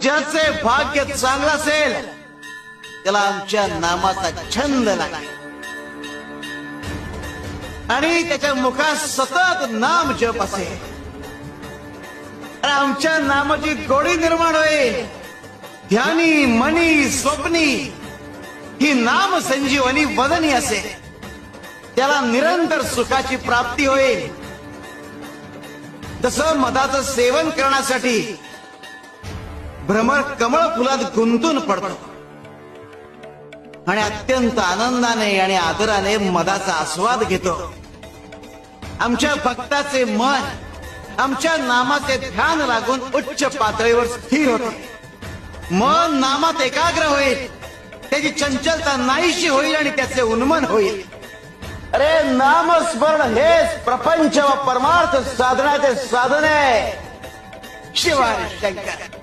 ज्याचे भाग्य चांगलं असेल त्याला आमच्या नामाचा छंद लागेल आणि त्याच्या मुखात सतत नाम जप असेल. आमच्या नामाची गोडी निर्माण होईल. ध्यानी मनी स्वप्नी ही नाम संजीवनी वदनी असेल. त्याला निरंतर सुखाची प्राप्ती होईल. तसं मधाचं सेवन करण्यासाठी भ्रमर कमळ फुलात गुंतून पडतो आणि अत्यंत आनंदाने आणि आदराने मधाचा आस्वाद घेतो. आमच्या भक्ताचे मन आमच्या नामाचे ध्यान लागून उच्च पातळीवर स्थिर होते. मन नामात एकाग्र होईल. त्याची चंचलता नाहीशी होईल आणि त्याचे उन्मन होईल. अरे नामस्मरण हेच प्रपंच व परमार्थ साधनाचे साधन आहे. शिवाय शंकर.